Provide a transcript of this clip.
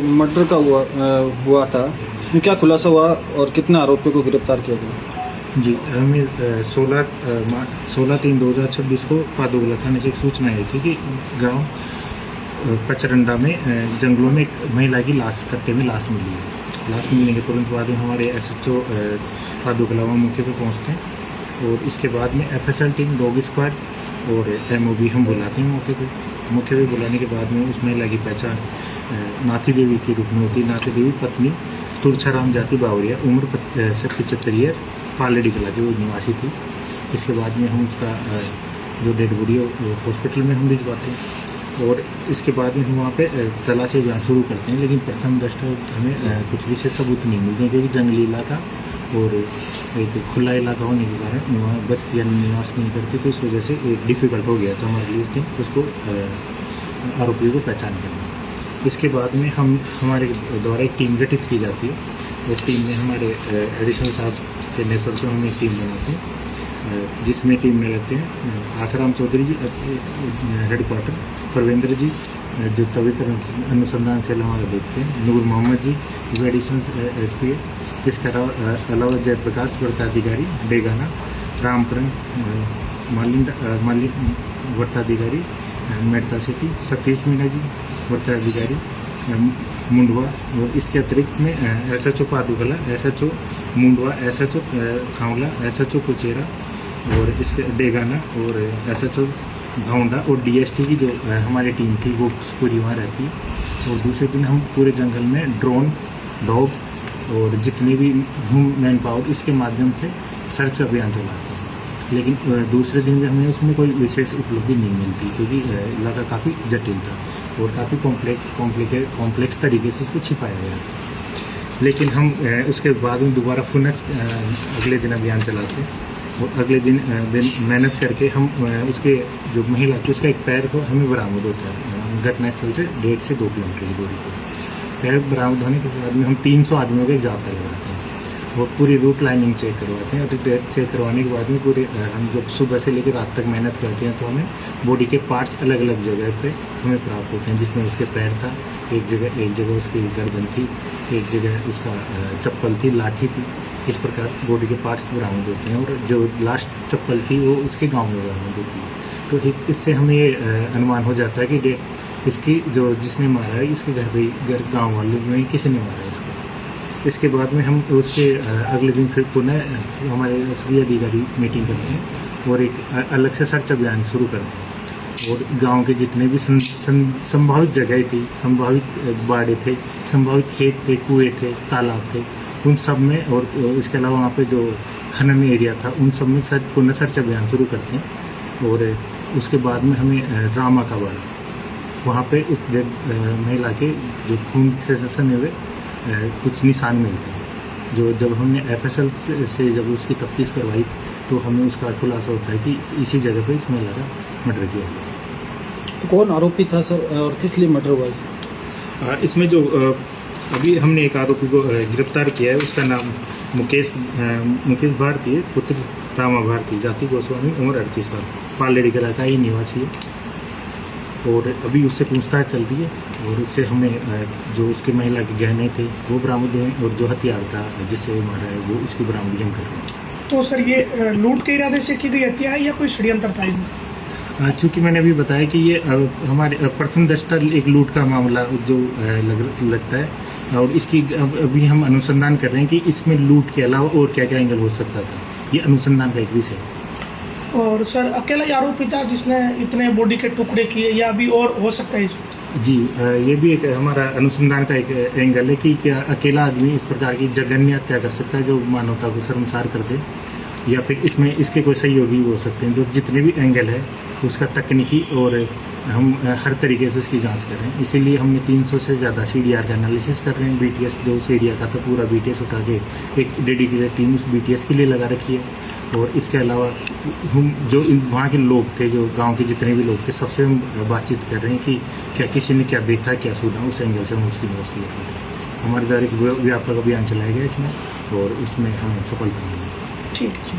Murder का हुआ था, इसमें क्या खुलासा हुआ और कितने आरोपियों को गिरफ्तार किया गया? जी, हमें 16/3/2026 को पादोगला थाने से एक सूचना आई थी कि गांव पचरंडा में जंगलों में एक महिला की लाश कट्टे में लाश मिली है। लाश मिलने के तुरंत बाद में हमारे SHO पादोगला वहाँ मौके पर पहुँचते हैं और इसके बाद में FSL टीम, डॉग स्क्वाड और MOB हम बुलाते हैं मौके पे बुलाने के बाद में उस महिला की पहचान नाथी देवी के रूप में होती है। नाथी देवी पत्नी तुलछाराम जाति बावरिया, उम्र 75 ईयर, पालेडी कला की वो निवासी थी। इसके बाद में हम उसका जो डेड बॉडी है हॉस्पिटल में हम भिजवाते हैं और इसके बाद में हम वहाँ पे तलाशी अभियान शुरू करते हैं। लेकिन प्रथम दृष्टया हमें कुछ विशेष सबूत नहीं मिलते हैं, क्योंकि जंगली इलाका और एक खुला इलाका होने के कारण वहाँ बस्तियाँ निवास नहीं करती, तो इस वजह से डिफ़िकल्ट हो गया था हमारे लिए उस दिन उसको आरोपियों को पहचान करना। इसके बाद में हमारे द्वारा एक टीम गठित की जाती है और टीम में हमारे एडिशनल साहब के नेतृत्व में हम एक टीम बनाते हैं, जिसमें टीम में रहते हैं आसाराम चौधरी जी हेड क्वार्टर, परवेंद्र जी जो तविक अनुसंधान सेल हमारा देखते हैं, नूर मोहम्मद जी जो एडिशनल SP है, इसके अलावा जयप्रकाश वृत्ताधिकारी डेगाना, रामपुरन मालिक वृत्ताधिकारी मेड़ता सिटी, सतीश मीना जी वृत्ताधिकारी मुंडवा और इसके अतिरिक्त में SHO पादुकला, SHO Mundhwa, SHO खावला, SHO Kuchera और इसके डेगाना और SHO भावंडा और DST की जो हमारी टीम थी वो पूरी वहाँ रहती है। और दूसरे दिन हम पूरे जंगल में ड्रोन, डॉग और जितने भी मैन पावर इसके माध्यम से सर्च अभियान चलाते हैं। लेकिन दूसरे दिन भी हमें उसमें कोई विशेष उपलब्धि नहीं मिलती, क्योंकि इलाका काफ़ी जटिल था और काफ़ी कॉम्प्लेक्स तरीके से उसको छिपाया गया था। लेकिन हम उसके बाद में दोबारा पुनः अगले दिन अभियान चलाते हैं और अगले दिन मेहनत करके हम उसके जो महिला थी उसका एक पैर को हमें बरामद होता है घटनास्थल से 1.5 से 2 किलोमीटर की दूरी पर। पैर बरामद होने के बाद में हम 300 आदमियों के जाप्ता लगाते हैं और पूरी रूट लाइनिंग चेक करवाते हैं और चेक करवाने के बाद में पूरे हम जब सुबह से लेकर रात तक मेहनत करते हैं तो हमें बॉडी के पार्ट्स अलग अलग जगह पे हमें प्राप्त होते हैं, जिसमें उसके पैर था, एक जगह उसकी गर्दन थी, एक जगह उसका चप्पल थी, लाठी थी। इस प्रकार बॉडी के पार्ट्स बरामद होते हैं और जो लास्ट चप्पल थी वो उसके गाँव में बरामद होती है। तो इससे हमें ये अनुमान हो जाता है कि इसकी जो जिसने मारा है इसके घर गाँव वाले में किसी ने मारा है इसको। इसके बाद में हम उसके अगले दिन फिर पुनः हमारे सभी अधिकारी मीटिंग करते हैं और एक अलग से सर्च अभियान शुरू करते हैं और गांव के जितने भी संभावित जगह थी, संभावित बाड़े थे, संभावित खेत थे, कुएं थे, तालाब थे, उन सब में और इसके अलावा वहाँ पे जो खनन एरिया था उन सब में पुनः सर्च अभियान शुरू करते हैं। और उसके बाद में हमें रामा का बाड़ा वहाँ पे उस महिला के जो खून से सने हुए कुछ निशान मिलते हैं, जो जब हमने FSL से जब उसकी तफ्तीश करवाई तो हमें उसका खुलासा होता है कि इसी जगह पे इस महिला का मर्डर किया गया। तो कौन आरोपी था सर और किस लिए मर्डर हुआ? इसमें जो अभी हमने एक आरोपी को गिरफ्तार किया है, उसका नाम मुकेश भारती है, पुत्र रामा भारती, जाति गोस्वामी, उम्र 38 साल, पालेड़ी कला का ही निवासी है। और अभी उससे पूछताछ चल रही है और उससे हमें जो उसके महिला के गहने थे वो बरामद हुए और जो हथियार था जिससे वो मारा है वो उसकी बरामदगी हम कर रहे हैं। तो सर ये लूट के इरादे से की गई हत्या है या कोई षड्यंत्र था इनमें? चूँकि मैंने अभी बताया कि ये हमारे प्रथम दृष्टया एक लूट का मामला जो लगता है और इसकी अभी हम अनुसंधान कर रहे हैं कि इसमें लूट के अलावा और क्या क्या एंगल हो सकता था, ये अनुसंधान का एक विषय है। और सर अकेला ही आरोपी था जिसने इतने बॉडी के टुकड़े किए या अभी और हो सकता है इसमें? जी, ये भी एक हमारा अनुसंधान का एक एंगल है कि क्या अकेला आदमी इस प्रकार की जघन्य हत्या कर सकता है जो मानवता को शर्मसार कर दे, या फिर इसमें इसके कोई सहयोगी हो सकते हैं। जो जितने भी एंगल है उसका तकनीकी और हम हर तरीके से उसकी जांच कर रहे हैं। इसीलिए हमने 300 से ज़्यादा CDR का एनालिसिस कर रहे हैं। BTS जो उस एरिया का था पूरा BTS उठा के एक डेडिकेटेड टीम उस BTS के लिए लगा रखी है। और इसके अलावा हम जो वहाँ के लोग थे, जो गांव के जितने भी लोग थे, सबसे हम बातचीत कर रहे हैं कि क्या किसी ने क्या देखा, क्या सुना, उस एंगल से हम उसकी इन्वेस्टिगेट कर रहे हैं। हमारे द्वारा एक व्यापक अभियान चलाया गया इसमें और उसमें हमें सफलता मिली। ठीक है।